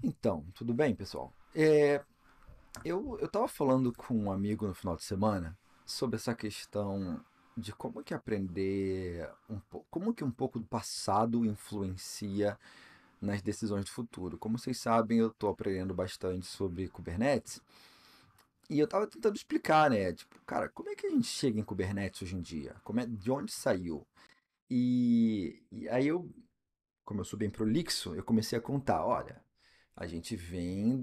Então, tudo bem, pessoal? Eu tava falando com um amigo no final de semana sobre essa questão de como que aprender como que um pouco do passado influencia nas decisões do futuro. Como vocês sabem, eu tô aprendendo bastante sobre Kubernetes e eu tava tentando explicar, né? Tipo, cara, como é que a gente chega em Kubernetes hoje em dia? De onde saiu? E aí como eu sou bem prolixo, eu comecei a contar, olha, a gente vem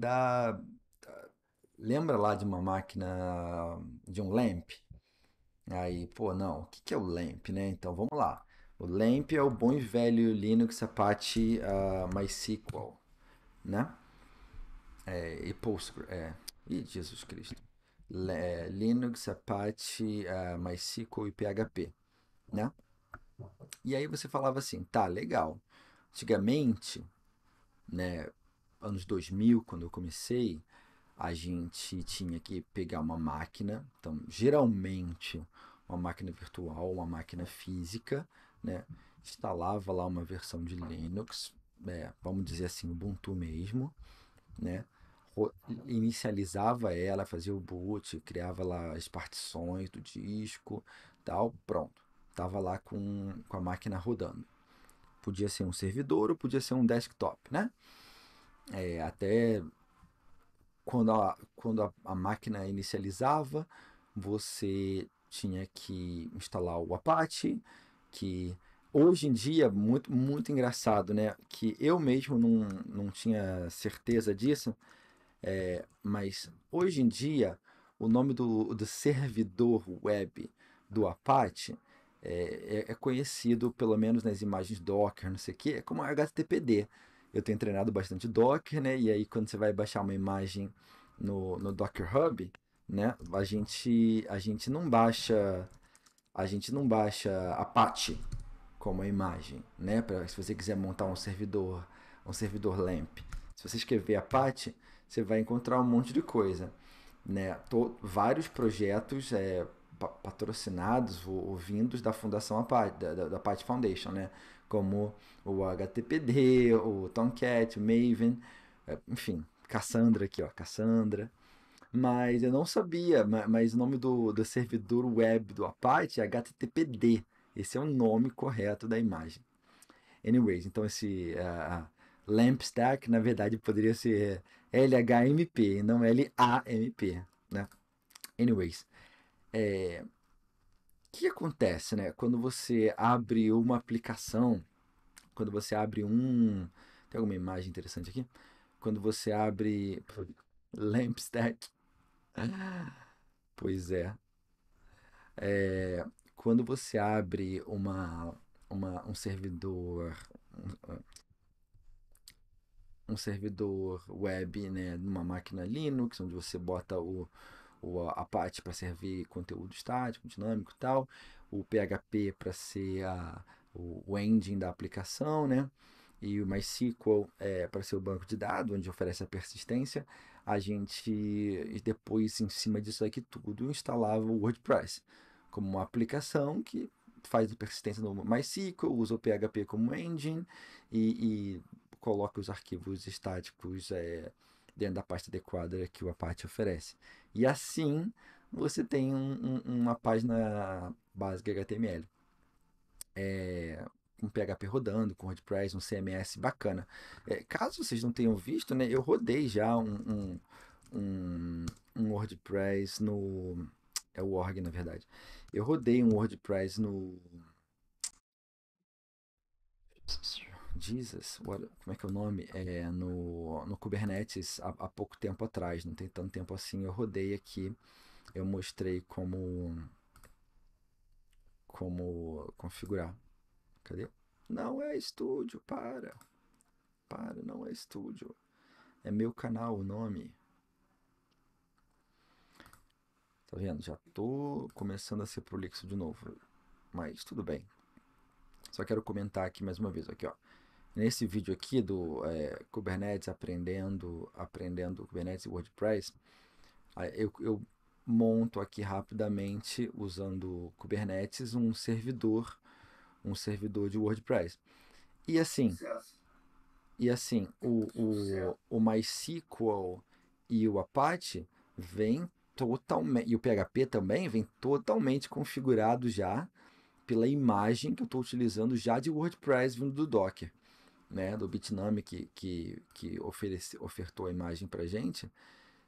lembra lá de uma máquina, de um LAMP? Aí, pô, não, o que que é o LAMP, né? Então vamos lá. O LAMP é o bom e velho Linux Apache MySQL, né? E Postgre, Ih, Jesus Cristo. Linux Apache MySQL e PHP, né? E aí você falava assim, tá, legal. Antigamente, né, anos 2000, quando eu comecei, a gente tinha que pegar uma máquina, então geralmente uma máquina virtual, uma máquina física, né? Instalava lá uma versão de Linux, vamos dizer assim, Ubuntu mesmo, né? Inicializava ela, fazia o boot, criava lá as partições do disco, tal, pronto. Tava lá com a máquina rodando. Podia ser um servidor ou podia ser um desktop, né? Até quando a máquina inicializava, você tinha que instalar o Apache, que hoje em dia, muito, muito engraçado, né? Que eu mesmo não tinha certeza disso, mas hoje em dia, o nome do servidor web do Apache é conhecido, pelo menos nas imagens Docker, não sei o que, como HTTPD. Eu tenho treinado bastante Docker, né? E aí quando você vai baixar uma imagem no Docker Hub, né? A gente não baixa Apache como a imagem, né? Se você quiser montar um servidor LAMP. Se você escrever Apache, você vai encontrar um monte de coisa, né? Vários projetos patrocinados ou vindos da Fundação Apache, da Apache Foundation, né? Como o HTTPD, o Tomcat, o Maven, enfim, Cassandra aqui, ó, Cassandra. Mas eu não sabia, mas o nome do servidor web do Apache é HTTPD. Esse é o nome correto da imagem. Anyways, então esse LAMP stack, na verdade, poderia ser LHMP e não LAMP, né? Anyways, o que acontece, né? Quando você abre uma aplicação, quando você abre um... Tem alguma imagem interessante aqui? Quando você abre LAMP stack, pois é, quando você abre um servidor, um servidor web, né, numa máquina Linux, onde você bota a parte para servir conteúdo estático, dinâmico e tal, o PHP para ser o engine da aplicação, né? E o MySQL para ser o banco de dados, onde oferece a persistência. A gente, depois, em cima disso aqui tudo, instalava o WordPress como uma aplicação que faz a persistência no MySQL, usa o PHP como engine e coloca os arquivos estáticos dentro da pasta adequada que o Apache oferece. E assim você tem uma página básica HTML. Com PHP rodando, com WordPress, um CMS bacana. Caso vocês não tenham visto, né, eu rodei já um WordPress no. É o org, na verdade. Eu rodei um WordPress no. Jesus, como é que é o nome? No Kubernetes há pouco tempo atrás, não tem tanto tempo assim. Eu rodei aqui, eu mostrei como configurar. Cadê? Não é estúdio, para. Para, não é estúdio. É meu canal o nome. Tá vendo? Já tô começando a ser prolixo de novo. Mas tudo bem. Só quero comentar aqui mais uma vez, aqui, ó. Nesse vídeo aqui do Kubernetes aprendendo Kubernetes e WordPress, eu monto aqui rapidamente usando Kubernetes um servidor de WordPress. E assim, E assim, o MySQL e o Apache vem totalmente, e o PHP também vem totalmente configurado já pela imagem que eu estou utilizando já de WordPress vindo do Docker, né? Do Bitnami que ofertou a imagem para gente.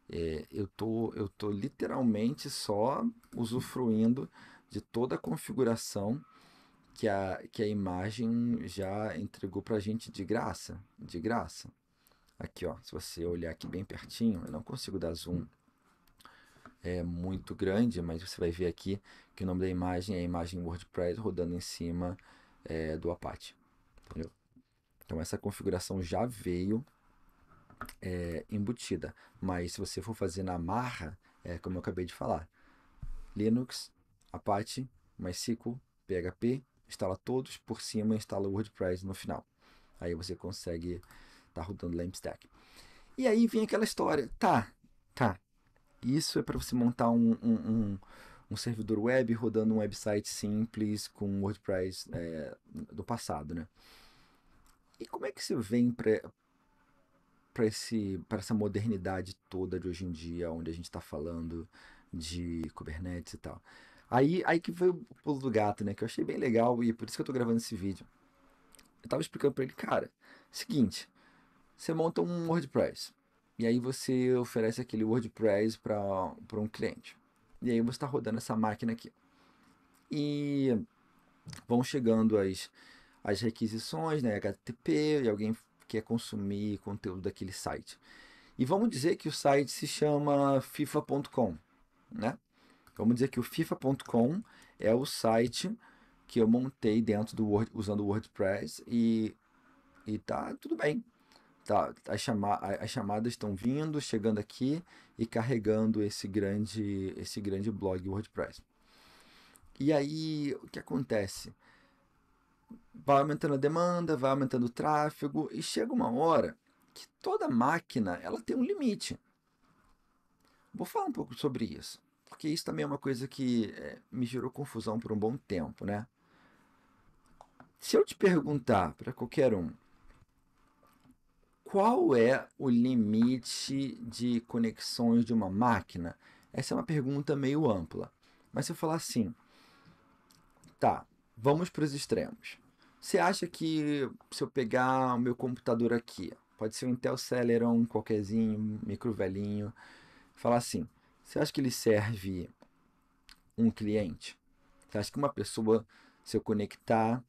Eu tô literalmente só usufruindo de toda a configuração que a imagem já entregou para a gente de graça, de graça. Aqui, ó, se você olhar aqui bem pertinho, eu não consigo dar zoom, é muito grande, mas você vai ver aqui que o nome da imagem é a imagem WordPress rodando em cima do Apache, entendeu? Então essa configuração já veio embutida, mas se você for fazer na marra, é como eu acabei de falar, Linux, Apache, MySQL, PHP, instala todos por cima, instala o WordPress no final. Aí você consegue estar rodando LAMP stack. E aí vem aquela história, tá, isso é para você montar um servidor web rodando um website simples com WordPress do passado, né? E como é que você vem para essa modernidade toda de hoje em dia, onde a gente está falando de Kubernetes e tal? Aí que foi o pulo do gato, né? Que eu achei bem legal e por isso que eu tô gravando esse vídeo. Eu tava explicando para ele, cara, seguinte, você monta um WordPress e aí você oferece aquele WordPress para um cliente. E aí você está rodando essa máquina aqui. E vão chegando as requisições, né, HTTP, e alguém quer consumir conteúdo daquele site. E vamos dizer que o site se chama FIFA.com, né? Vamos dizer que o FIFA.com é o site que eu montei dentro do usando o WordPress e tá tudo bem. Tá, as chamadas estão vindo, chegando aqui e carregando esse grande blog WordPress. E aí, o que acontece? Vai aumentando a demanda, vai aumentando o tráfego e chega uma hora que toda máquina ela tem um limite. Vou falar um pouco sobre isso, porque isso também é uma coisa que me gerou confusão por um bom tempo, né? Se eu te perguntar para qualquer um, qual é o limite de conexões de uma máquina? Essa é uma pergunta meio ampla. Mas se eu falar assim, tá, vamos para os extremos. Você acha que se eu pegar o meu computador aqui, pode ser um Intel Celeron, qualquerzinho, micro velhinho, falar assim, você acha que ele serve um cliente? Você acha que uma pessoa, se eu conectar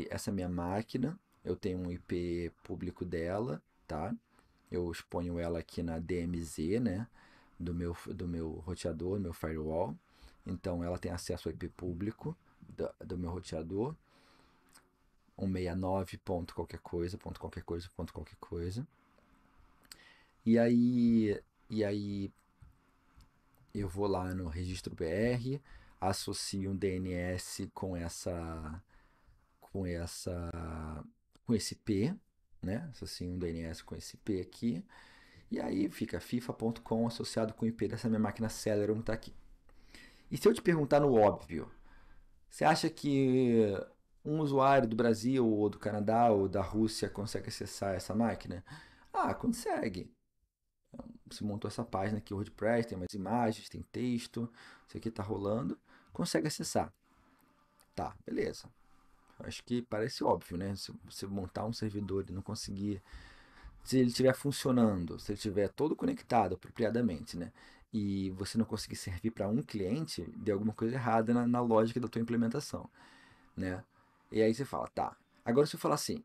essa minha máquina, eu tenho um IP público dela, tá? Eu exponho ela aqui na DMZ, né? Do meu roteador, do meu firewall. Então ela tem acesso ao IP público do meu roteador. 169 ponto qualquer coisa, ponto qualquer coisa, ponto qualquer coisa. E aí eu vou lá no registro BR, associo um DNS com esse P, né? Associo um DNS com esse P aqui. E aí fica FIFA.com associado com o IP dessa minha máquina Celeron que está aqui. E se eu te perguntar no óbvio, você acha que um usuário do Brasil ou do Canadá ou da Rússia consegue acessar essa máquina? Ah, consegue. Você montou essa página aqui, WordPress, tem mais imagens, tem texto, isso aqui está rolando, consegue acessar. Tá, beleza. Acho que parece óbvio, né? Se você montar um servidor e não conseguir, se ele estiver funcionando, se ele estiver todo conectado apropriadamente, né? E você não conseguir servir para um cliente, deu alguma coisa errada na lógica da tua implementação, né? E aí você fala, tá. Agora se eu falar assim,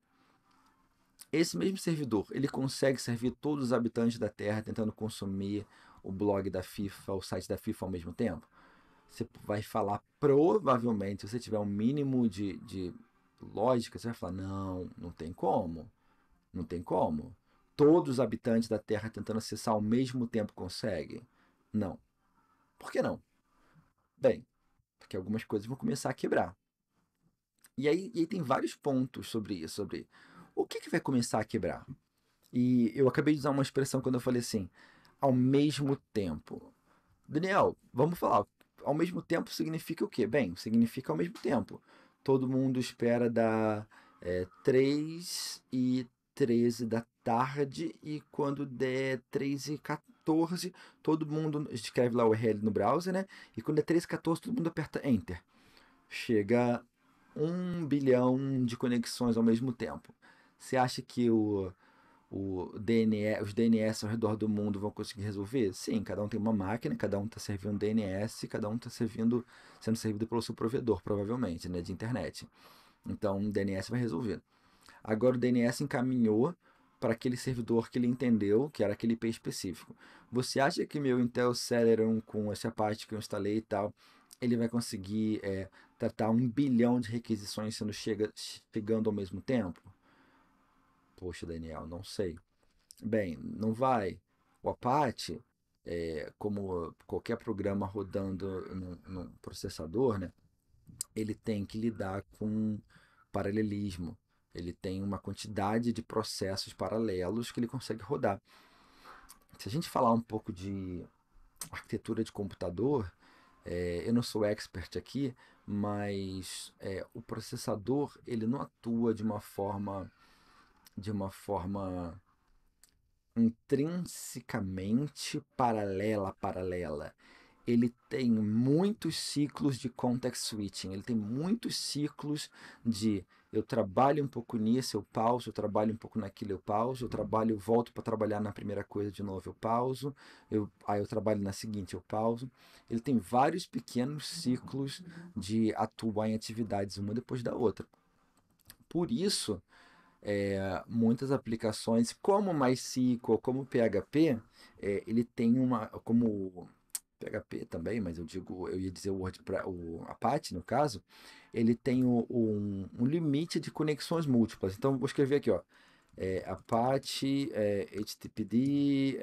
esse mesmo servidor, ele consegue servir todos os habitantes da Terra tentando consumir o blog da FIFA, o site da FIFA ao mesmo tempo? Você vai falar, provavelmente, se você tiver um mínimo de lógica, você vai falar, não, não tem como. Não tem como. Todos os habitantes da Terra tentando acessar ao mesmo tempo conseguem? Não. Por que não? Bem, porque algumas coisas vão começar a quebrar. E aí tem vários pontos sobre isso, sobre o que vai começar a quebrar. E eu acabei de usar uma expressão quando eu falei assim, ao mesmo tempo. Daniel, vamos falar. Ao mesmo tempo significa o quê? Bem, significa ao mesmo tempo. Todo mundo espera dar 3 e 13 da tarde e quando der 3h14, todo mundo escreve lá o URL no browser, né? E quando é 3h14, todo mundo aperta Enter. Chega 1 bilhão de conexões ao mesmo tempo. Você acha que os DNS ao redor do mundo vão conseguir resolver? Sim, cada um tem uma máquina, cada um está servindo DNS, cada um está sendo servido pelo seu provedor, provavelmente, né, de internet. Então, o DNS vai resolver. Agora, o DNS encaminhou para aquele servidor que ele entendeu, que era aquele IP específico. Você acha que meu Intel Celeron, com essa parte que eu instalei e tal, ele vai conseguir tratar 1 bilhão de requisições chegando ao mesmo tempo? Poxa, Daniel, não sei. Bem, não vai. O Apache, como qualquer programa rodando num processador, né, ele tem que lidar com paralelismo. Ele tem uma quantidade de processos paralelos que ele consegue rodar. Se a gente falar um pouco de arquitetura de computador, eu não sou expert aqui, mas o processador ele não atua de uma forma intrinsecamente paralela. Ele tem muitos ciclos de context switching, ele tem muitos ciclos de eu trabalho um pouco nisso, eu pauso, eu trabalho um pouco naquilo, eu pauso, eu trabalho, volto para trabalhar na primeira coisa de novo, eu pauso, aí eu trabalho na seguinte, eu pauso. Ele tem vários pequenos ciclos de atuar em atividades uma depois da outra. Por isso, muitas aplicações como MySQL, como PHP, ele tem como PHP também, mas eu ia dizer o Apache no caso, ele tem um limite de conexões múltiplas. Então vou escrever aqui, ó, Apache HTTPD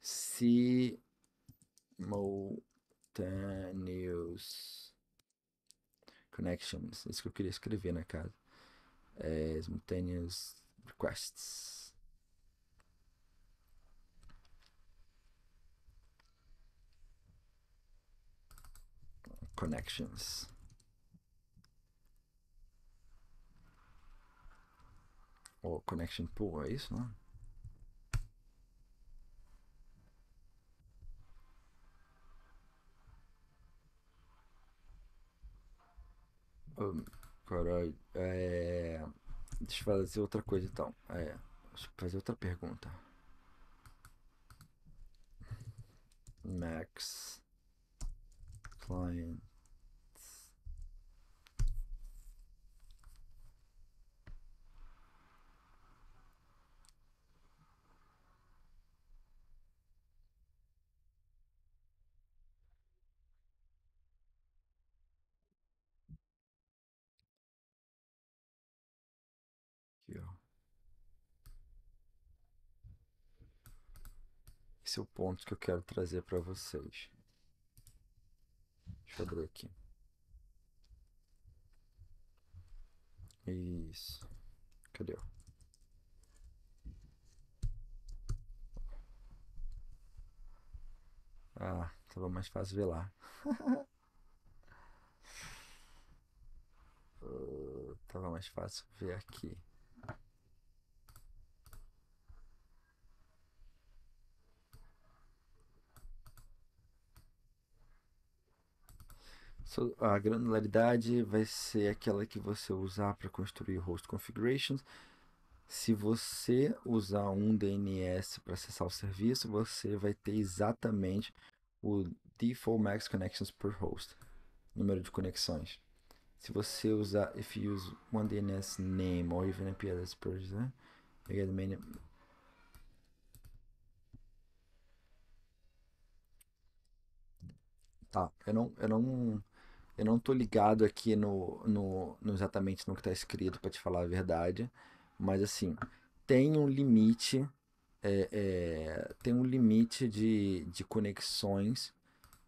simultaneous connections. Isso que eu queria escrever na casa. Simultaneous requests. Connections. Ou connection pool, é isso, né? Caralho. Deixa eu fazer outra coisa então. Deixa eu fazer outra pergunta. Max client. Aqui, ó. Esse é o ponto que eu quero trazer para vocês. Deixa eu abrir aqui. Isso. Cadê? Ah, tava mais fácil ver lá. Tava mais fácil ver aqui. A granularidade vai ser aquela que você usar para construir host configurations. Se você usar um DNS para acessar o serviço, você vai ter exatamente o default max connections per host, número de conexões. Se você usar, if you use one DNS name or even IP address per, né? Tá, eu não tô ligado aqui no exatamente no que está escrito para te falar a verdade, mas assim, tem um limite, tem um limite de conexões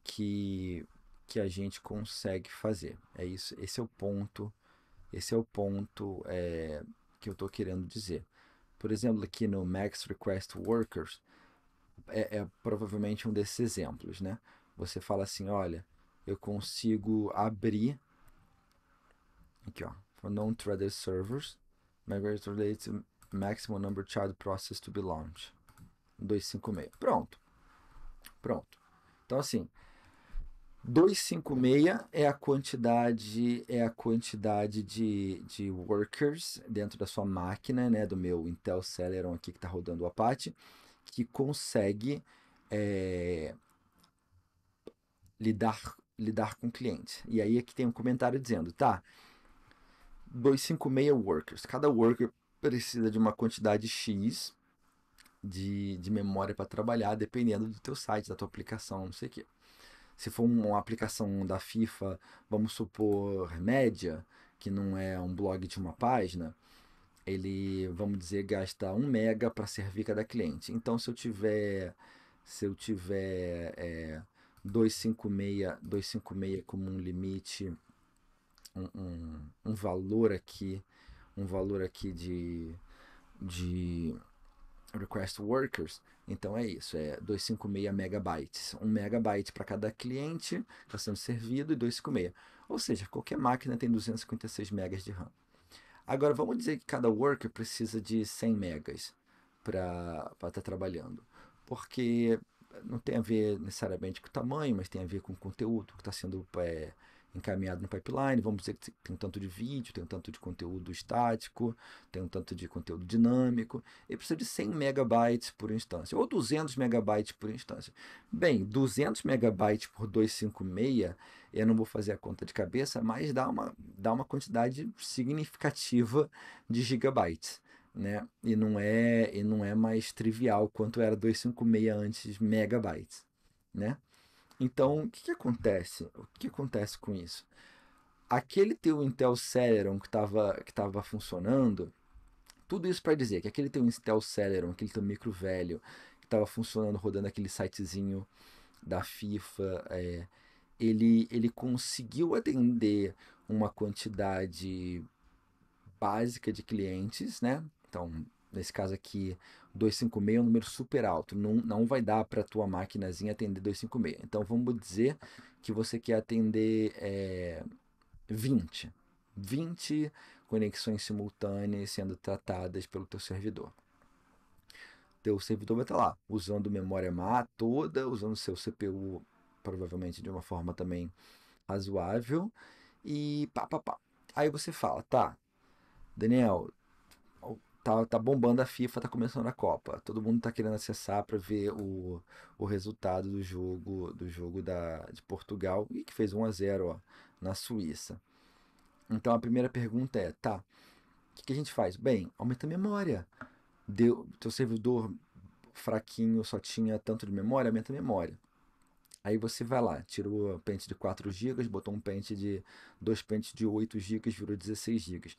que, que a gente consegue fazer. É isso, esse é o ponto que eu estou querendo dizer. Por exemplo, aqui no Max Request Workers, provavelmente um desses exemplos, né? Você fala assim, olha, eu consigo abrir aqui, ó, for non-threaded servers, migrate related maximum number of child process to be launched. 256. Pronto. Pronto. Então, assim, 256 é a quantidade de workers dentro da sua máquina, né, do meu Intel Celeron aqui que está rodando o Apache, que consegue lidar com o cliente. E aí aqui tem um comentário dizendo, tá, 256 workers. Cada worker precisa de uma quantidade X de memória para trabalhar, dependendo do teu site, da tua aplicação, não sei o quê. Se for uma aplicação da FIFA, vamos supor, média, que não é um blog de uma página, ele, vamos dizer, gasta 1 mega para servir cada cliente. Então, se eu tiver 256 como um limite, um valor aqui de request workers, então é isso, é 256 megabytes. 1 megabyte para cada cliente está sendo servido e 256. Ou seja, qualquer máquina tem 256 megas de RAM. Agora, vamos dizer que cada worker precisa de 100 megas para estar trabalhando. Porque não tem a ver necessariamente com o tamanho, mas tem a ver com o conteúdo que está sendo encaminhado no pipeline. Vamos dizer que tem um tanto de vídeo, tem um tanto de conteúdo estático, tem um tanto de conteúdo dinâmico. Ele precisa de 100 megabytes por instância, ou 200 megabytes por instância. Bem, 200 megabytes por 256, eu não vou fazer a conta de cabeça, mas dá uma quantidade significativa de gigabytes. Né? E não é mais trivial quanto era 256 antes megabytes, né? Então, o que acontece? O que acontece com isso? Aquele teu Intel Celeron que estava funcionando, tudo isso para dizer que aquele teu Intel Celeron, aquele teu micro velho, que estava funcionando, rodando aquele sitezinho da FIFA, ele conseguiu atender uma quantidade básica de clientes, né? Então, nesse caso aqui, 256 é um número super alto. Não vai dar para a tua maquinazinha atender 256. Então, vamos dizer que você quer atender 20 conexões simultâneas sendo tratadas pelo teu servidor. Teu servidor vai estar lá, usando memória má toda, usando seu CPU provavelmente de uma forma também razoável, e pá, pá, pá. Aí você fala, tá, Daniel, tá bombando a FIFA, tá começando a Copa. Todo mundo tá querendo acessar para ver o resultado do jogo de Portugal e que fez 1-0 ó, na Suíça. Então a primeira pergunta é, tá, o que a gente faz? Bem, aumenta a memória. Teu servidor fraquinho só tinha tanto de memória, aumenta a memória. Aí você vai lá, tirou o pente de 4 GB, botou um pente de 2 pentes de 8 GB, virou 16 GB.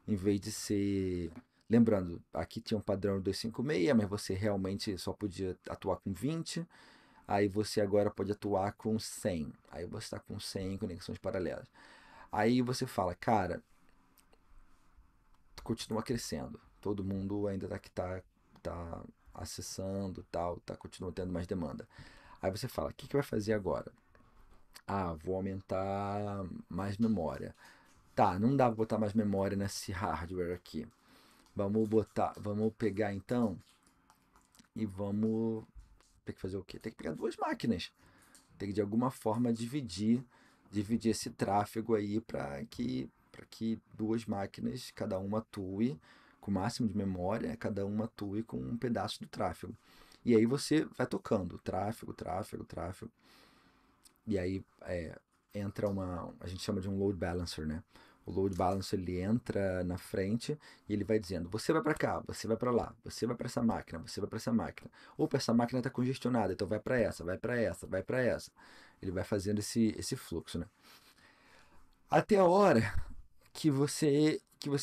Em vez de ser. Lembrando, aqui tinha um padrão 256, mas você realmente só podia atuar com 20. Aí você agora pode atuar com 100. Aí você está com 100 conexões paralelas. Aí você fala, cara, continua crescendo. Todo mundo ainda tá acessando, tal, continua tendo mais demanda. Aí você fala, o que vai fazer agora? Ah, vou aumentar mais memória. Tá, não dá pra botar mais memória nesse hardware aqui. Vamos pegar então e vamos ter que fazer o quê? Tem que pegar duas máquinas. Tem que de alguma forma dividir esse tráfego aí para que duas máquinas, cada uma atue com o máximo de memória, cada uma atue com um pedaço do tráfego. E aí você vai tocando tráfego, tráfego, tráfego. E aí entra a gente chama de um load balancer, né? O load balancer ele entra na frente e ele vai dizendo: você vai para cá, você vai para lá, você vai para essa máquina, você vai para essa máquina. Opa, essa máquina está congestionada, então vai para essa, vai para essa, vai para essa. Ele vai fazendo esse fluxo, né? Até a hora que você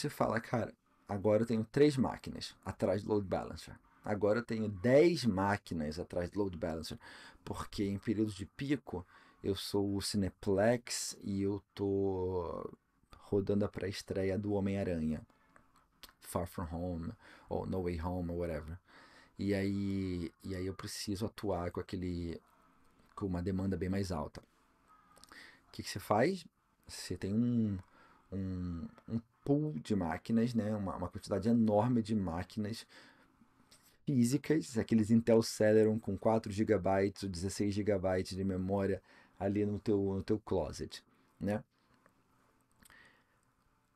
fala, cara, agora eu tenho 3 máquinas atrás do load balancer. Agora eu tenho 10 máquinas atrás do load balancer, porque em períodos de pico eu sou o Cineplex e eu tô rodando a pré-estreia do Homem-Aranha, Far From Home, ou No Way Home, ou whatever. E aí eu preciso atuar com uma demanda bem mais alta. O que você faz? Você tem um pool de máquinas, né? Uma quantidade enorme de máquinas físicas, aqueles Intel Celeron com 4 gigabytes ou 16 gigabytes de memória ali no teu closet, né?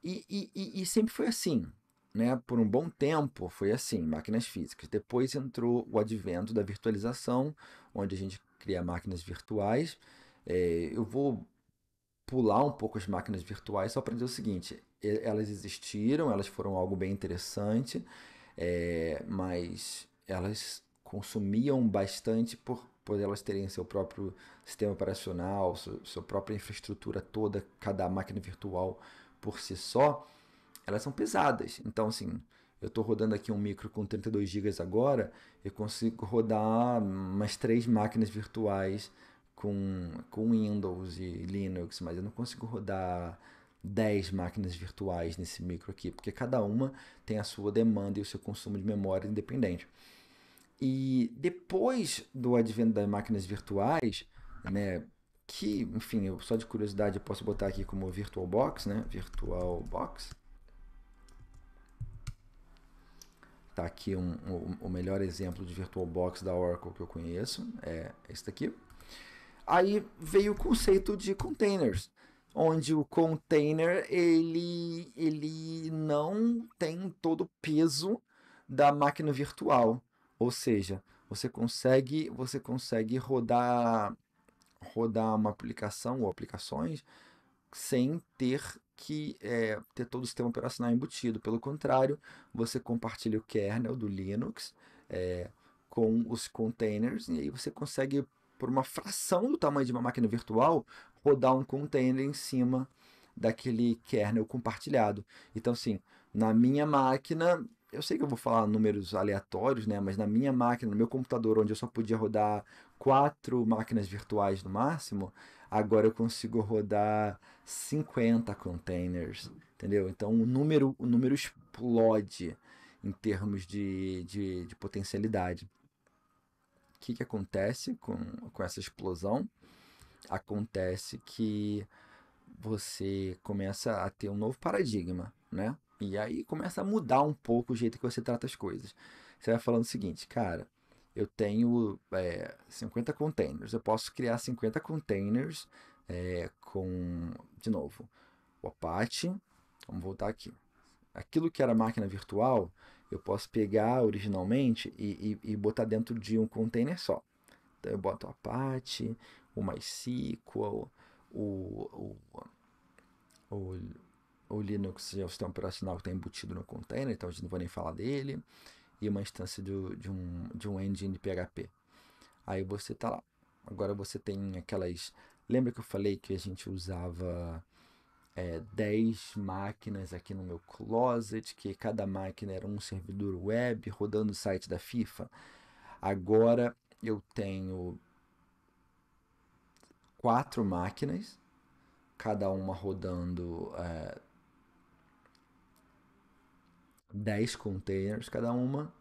E sempre foi assim, né? Por um bom tempo foi assim, máquinas físicas. Depois entrou o advento da virtualização, onde a gente cria máquinas virtuais. Eu vou pular um pouco as máquinas virtuais só para dizer o seguinte: elas existiram, elas foram algo bem interessante, mas elas consumiam bastante por elas terem seu próprio sistema operacional, sua própria infraestrutura toda, cada máquina virtual por si só, elas são pesadas. Então, assim, eu estou rodando aqui um micro com 32 gigas agora, eu consigo rodar umas 3 máquinas virtuais com Windows e Linux, mas eu não consigo rodar 10 máquinas virtuais nesse micro aqui, porque cada uma tem a sua demanda e o seu consumo de memória independente. E depois do advento das máquinas virtuais, né, que, enfim, só de curiosidade eu posso botar aqui como VirtualBox, né, VirtualBox. Tá aqui o melhor exemplo de VirtualBox da Oracle que eu conheço, é esse daqui. Aí veio o conceito de containers, onde o container ele não tem todo o peso da máquina virtual, ou seja, você consegue rodar uma aplicação ou aplicações sem ter todo o sistema operacional embutido. Pelo contrário, você compartilha o kernel do Linux é, com os containers e aí você consegue, por uma fração do tamanho de uma máquina virtual, rodar um container em cima daquele kernel compartilhado. Então, assim, na minha máquina, eu sei que eu vou falar números aleatórios, né? Mas na minha máquina, no meu computador, onde eu só podia rodar 4 máquinas virtuais no máximo, agora eu consigo rodar 50 containers, entendeu? Então o número explode em termos de potencialidade. O que acontece com essa explosão? Acontece que você começa a ter um novo paradigma, né? E aí começa a mudar um pouco o jeito que você trata as coisas. Você vai falando o seguinte, cara, eu tenho 50 containers, eu posso criar 50 containers de novo, o Apache, vamos voltar aqui. Aquilo que era máquina virtual, eu posso pegar originalmente e botar dentro de um container só. Então eu boto o Apache, o MySQL, o, o, o Linux é o sistema operacional que está embutido no container, então a gente não vai nem falar dele, e uma instância de um engine de PHP. Aí você tá lá. Agora você tem aquelas. Lembra que eu falei que a gente usava 10 máquinas aqui no meu closet, que cada máquina era um servidor web rodando o site da FIFA? Agora eu tenho 4 máquinas, cada uma rodando 10 containers cada uma,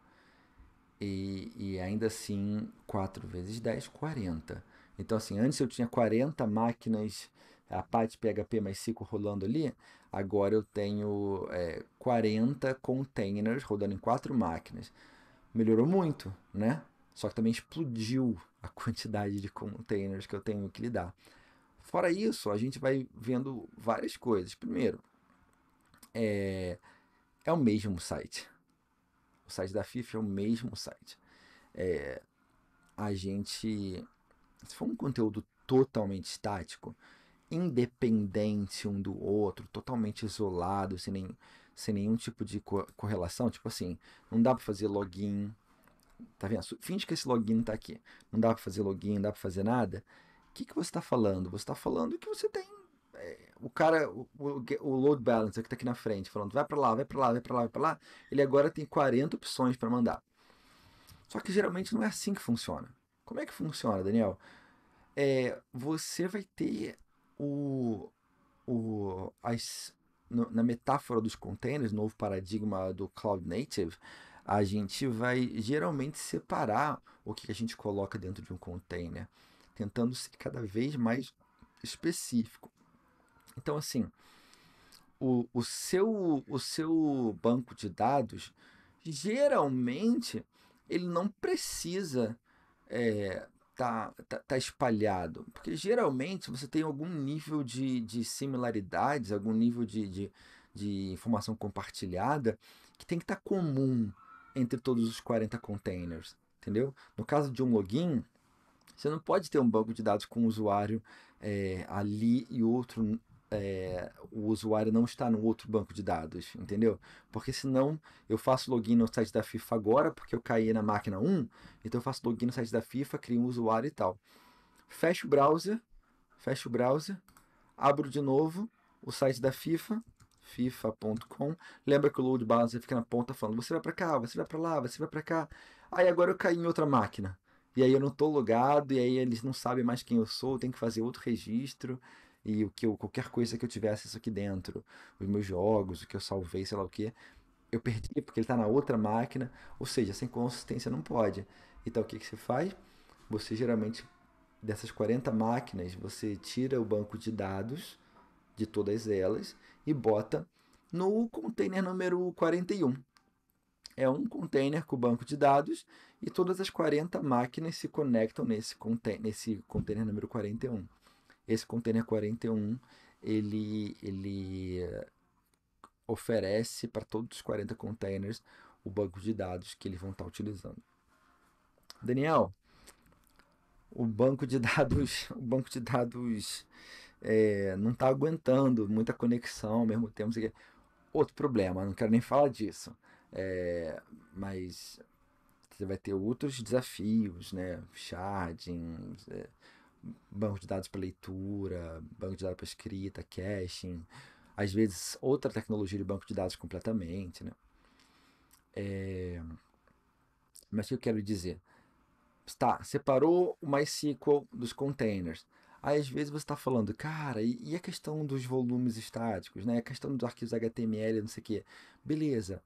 e ainda assim 4 vezes 10, 40. Então, assim, antes eu tinha 40 máquinas, a parte PHP mais 5 rolando ali, agora eu tenho 40 containers rodando em 4 máquinas. Melhorou muito, né? Só que também explodiu a quantidade de containers que eu tenho que lidar. Fora isso, a gente vai vendo várias coisas. Primeiro, é o mesmo site. O site da FIFA é o mesmo site. A gente, se for um conteúdo totalmente estático, independente um do outro, totalmente isolado, sem nenhum tipo de correlação, tipo assim, não dá para fazer login, tá vendo? Finge que esse login tá aqui. Não dá para fazer login, não dá para fazer nada. O que você está falando? Você está falando que você tem o cara, o load balancer que está aqui na frente, falando vai para lá, vai para lá, vai para lá, vai para lá. Ele agora tem 40 opções para mandar. Só que geralmente não é assim que funciona. Como é que funciona, Daniel? Você vai ter o, na metáfora dos containers, novo paradigma do Cloud Native, a gente vai geralmente separar o que a gente coloca dentro de um container, tentando ser cada vez mais específico. Então, assim, o seu banco de dados, geralmente, ele não precisa tá espalhado. Porque geralmente você tem algum nível de similaridades, algum nível de informação compartilhada que tem que estar comum entre todos os 40 containers. Entendeu? No caso de um login, você não pode ter um banco de dados com o usuário ali e outro. O usuário não está no outro banco de dados, entendeu? Porque senão eu faço login no site da FIFA agora, porque eu caí na máquina 1, então eu faço login no site da FIFA, crio um usuário e tal. Fecho o browser, abro de novo o site da FIFA, fifa.com. Lembra que o load balancer fica na ponta falando: você vai para cá, você vai para lá, você vai para cá. Aí agora eu caí em outra máquina. E aí eu não tô logado, e aí eles não sabem mais quem eu sou, tem que fazer outro registro. E qualquer coisa que eu tivesse isso aqui dentro, os meus jogos, o que eu salvei, sei lá o que, eu perdi porque ele está na outra máquina. Ou seja, sem consistência não pode. Então o que você faz? Você geralmente, dessas 40 máquinas, você tira o banco de dados de todas elas e bota no container número 41. É um container com o banco de dados e todas as 40 máquinas se conectam nesse container número 41. Esse container 41 ele oferece para todos os 40 containers o banco de dados que eles vão estar utilizando. Daniel, o banco de dados não está aguentando muita conexão ao mesmo tempo. Outro problema, não quero nem falar disso. É, mas você vai ter outros desafios, né? Sharding, banco de dados para leitura, banco de dados para escrita, caching, às vezes outra tecnologia de banco de dados completamente, né? Mas o que eu quero dizer? Tá, separou o MySQL dos containers. Aí, às vezes você está falando, cara, e a questão dos volumes estáticos, né? A questão dos arquivos HTML, não sei o quê. Beleza,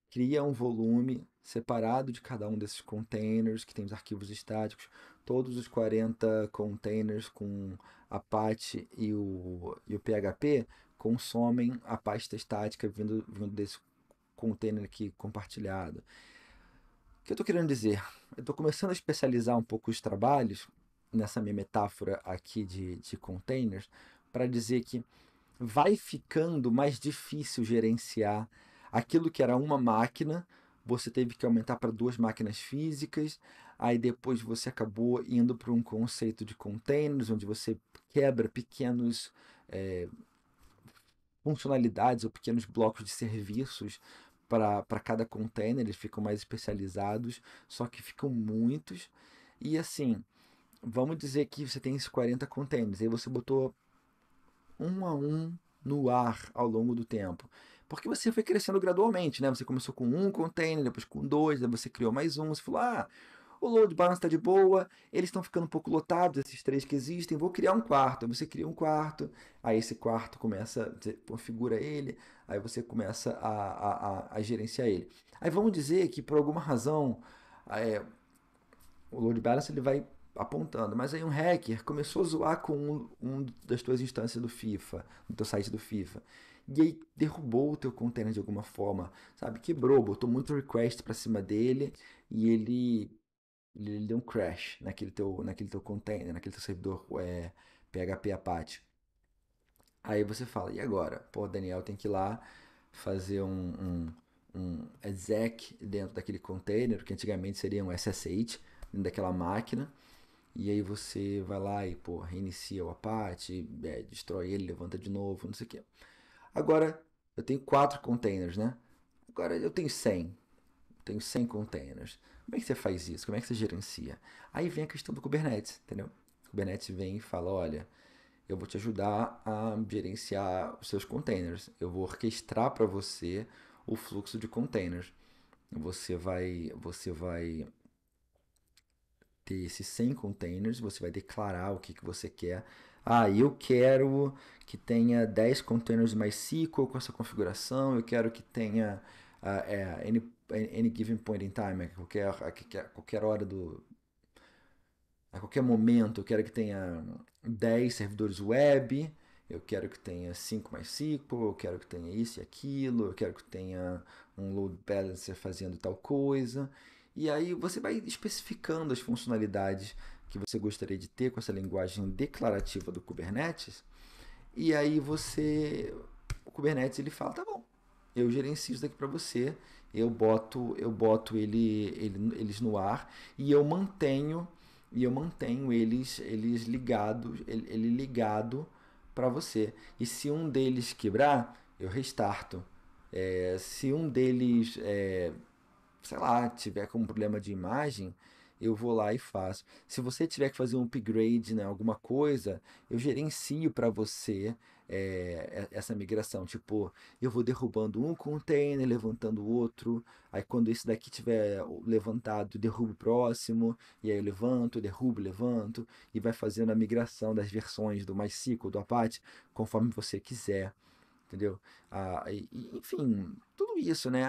cria um volume separado de cada um desses containers que tem os arquivos estáticos. Todos os 40 containers com Apache e o PHP consomem a pasta estática vindo desse container aqui compartilhado. O que eu estou querendo dizer? Eu estou começando a especializar um pouco os trabalhos nessa minha metáfora aqui de containers para dizer que vai ficando mais difícil gerenciar aquilo que era uma máquina, você teve que aumentar para duas máquinas físicas, aí depois você acabou indo para um conceito de containers, onde você quebra pequenos funcionalidades ou pequenos blocos de serviços para cada container, eles ficam mais especializados, só que ficam muitos. E assim, vamos dizer que você tem esses 40 containers, aí você botou um a um no ar ao longo do tempo. Porque você foi crescendo gradualmente, né? Você começou com um container, depois com dois, aí você criou mais um, você falou, o load balance está de boa, eles estão ficando um pouco lotados, esses três que existem, vou criar um quarto. Aí você cria um quarto, aí esse quarto começa, você configura ele, aí você começa a gerenciar ele. Aí vamos dizer que por alguma razão o load balance ele vai apontando, mas aí um hacker começou a zoar com um das tuas instâncias do FIFA, do teu site do FIFA. E aí derrubou o teu container de alguma forma, sabe? Quebrou, botou muito request para cima dele e ele deu um crash naquele teu container, naquele teu servidor PHP Apache. Aí você fala, e agora? Pô, Daniel tem que ir lá fazer um exec dentro daquele container, que antigamente seria um SSH, dentro daquela máquina. E aí você vai lá e, pô, reinicia o Apache, destrói ele, levanta de novo, não sei o quê. Agora, eu tenho 4 containers, né? Agora eu tenho 100 containers. Como é que você faz isso? Como é que você gerencia? Aí vem a questão do Kubernetes, entendeu? O Kubernetes vem e fala, olha, eu vou te ajudar a gerenciar os seus containers. Eu vou orquestrar para você o fluxo de containers. Você vai ter esses 100 containers, você vai declarar o que você quer. Eu quero que tenha 10 containers de MySQL com essa configuração, eu quero que tenha any given point in time, a qualquer hora a qualquer momento, eu quero que tenha 10 servidores web, Eu quero que tenha 5 MySQL, eu quero que tenha isso e aquilo, eu quero que tenha um load balancer fazendo tal coisa. E aí você vai especificando as funcionalidades que você gostaria de ter com essa linguagem declarativa do Kubernetes. E aí o Kubernetes ele fala, tá bom, eu gerencio isso daqui para você, eu boto eles no ar e eu mantenho eles ligados, ele ligado para você. E se um deles quebrar, eu restarto. Se um deles sei lá, tiver com um problema de imagem, eu vou lá e faço. Se você tiver que fazer um upgrade, né, alguma coisa, eu gerencio para você essa migração. Tipo, eu vou derrubando um container, levantando o outro. Aí quando esse daqui tiver levantado, eu derrubo o próximo. E aí eu levanto, derrubo, levanto. E vai fazendo a migração das versões do MySQL, do Apache, conforme você quiser, entendeu? Enfim, tudo isso, né?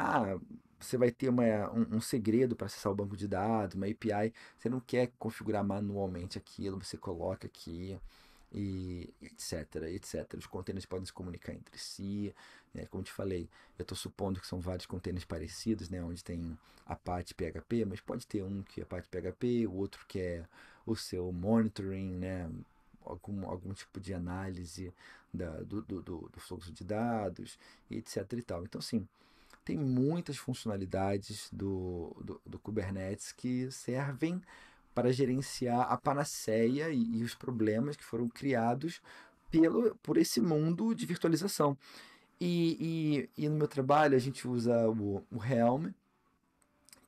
Você vai ter um segredo para acessar o banco de dados, uma API. Você não quer configurar manualmente aquilo, você coloca aqui e etc, etc. Os containers podem se comunicar entre si, né? Como te falei, eu estou supondo que são vários containers parecidos, né? Onde tem Apache PHP, mas pode ter um que é Apache PHP, o outro que é o seu monitoring, né? Algum tipo de análise do fluxo de dados, etc e tal. Então, assim, tem muitas funcionalidades do Kubernetes que servem para gerenciar a panaceia e os problemas que foram criados por esse mundo de virtualização. E no meu trabalho a gente usa o Helm,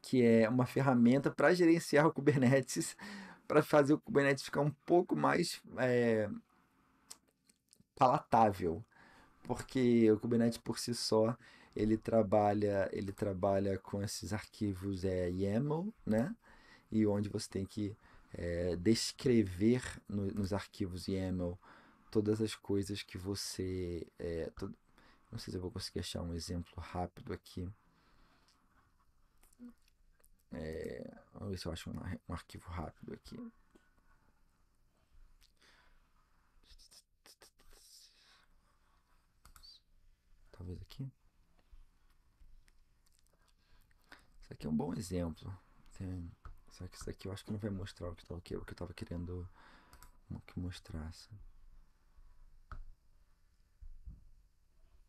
que é uma ferramenta para gerenciar o Kubernetes, para fazer o Kubernetes ficar um pouco mais palatável, porque o Kubernetes por si só ele trabalha com esses arquivos YAML, né? E onde você tem que descrever nos arquivos YAML todas as coisas que você não sei se eu vou conseguir achar um exemplo rápido aqui. Vamos ver se eu acho um arquivo rápido aqui. Talvez aqui. Isso aqui é um bom exemplo. Só que isso aqui eu acho que não vai mostrar o que eu estava querendo que mostrasse.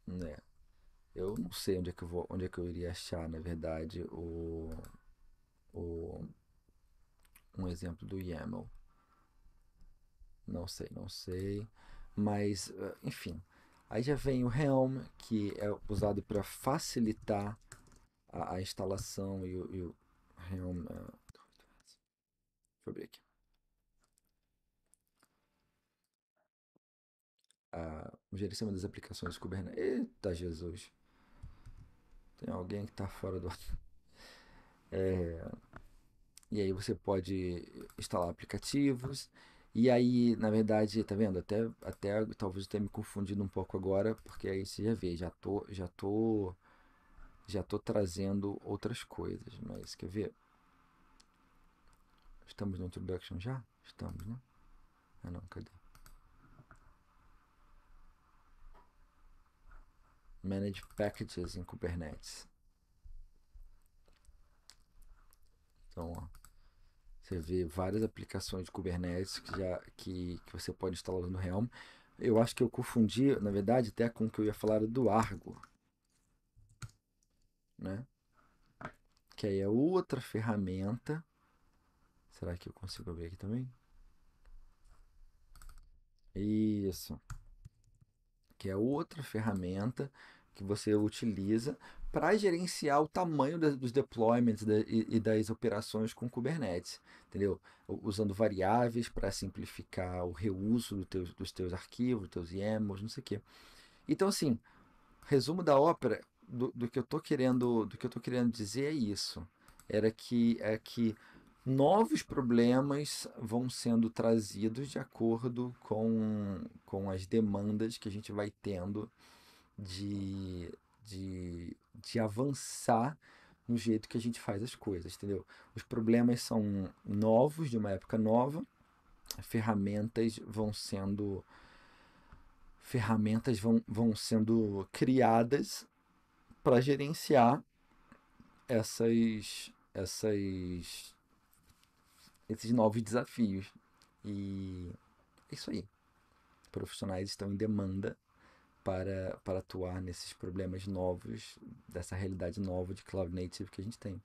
Né? Eu não sei onde é que eu iria achar, na verdade, o, um exemplo do YAML. Não sei, não sei. Mas, enfim. Aí já vem o Helm, que é usado para facilitar a instalação e o Helm. Deixa eu ver aqui. O gerenciamento das aplicações Kubernetes. Eita Jesus! Tem alguém que está fora do. E aí você pode instalar aplicativos. E aí, na verdade, tá vendo? Até talvez eu tenha me confundido um pouco agora, porque aí você já vê, já tô trazendo outras coisas. Mas quer ver? Estamos no introduction já? Estamos, né? Ah não, cadê? Manage packages em Kubernetes. Então, ó, você vê várias aplicações de Kubernetes que você pode instalar no Helm. Eu acho que eu confundi, na verdade, até com o que eu ia falar do Argo, né? Que aí é outra ferramenta. Será que eu consigo abrir aqui também? Isso. Que é outra ferramenta que você utiliza para gerenciar o tamanho dos deployments e das operações com Kubernetes, entendeu? Usando variáveis para simplificar o reuso dos teus arquivos, dos teus YAMLs, não sei o quê. Então, assim, resumo da ópera do que eu tô querendo dizer é isso. É que novos problemas vão sendo trazidos de acordo com as demandas que a gente vai tendo de, de avançar no jeito que a gente faz as coisas, entendeu? Os problemas são novos, de uma época nova, ferramentas ferramentas vão sendo criadas para gerenciar essas, esses novos desafios. E é isso aí. Profissionais estão em demanda para atuar nesses problemas novos, dessa realidade nova de Cloud Native que a gente tem.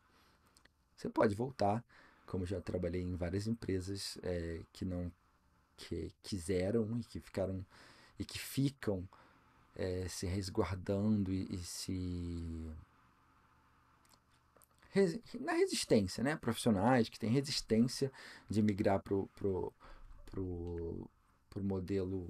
Você pode voltar, como já trabalhei em várias empresas que não que quiseram e que ficaram e que ficam se resguardando e se na resistência, né? Profissionais que têm resistência de migrar pro, pro modelo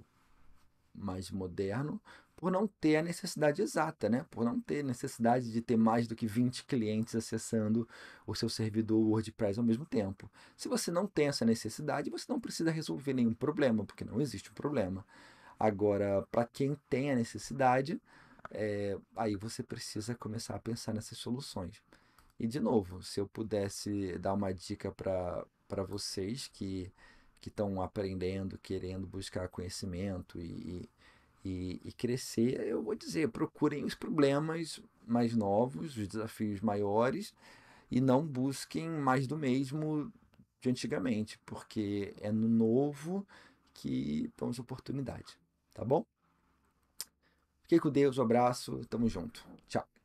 mais moderno por não ter a necessidade exata, né? Por não ter necessidade de ter mais do que 20 clientes acessando o seu servidor WordPress ao mesmo tempo. Se você não tem essa necessidade, você não precisa resolver nenhum problema, porque não existe um problema. Agora, para quem tem a necessidade, aí você precisa começar a pensar nessas soluções. E de novo, se eu pudesse dar uma dica para vocês que estão aprendendo, querendo buscar conhecimento e crescer, eu vou dizer, procurem os problemas mais novos, os desafios maiores e não busquem mais do mesmo de antigamente, porque é no novo que estão as oportunidades, tá bom? Fiquei com Deus, um abraço, tamo junto. Tchau.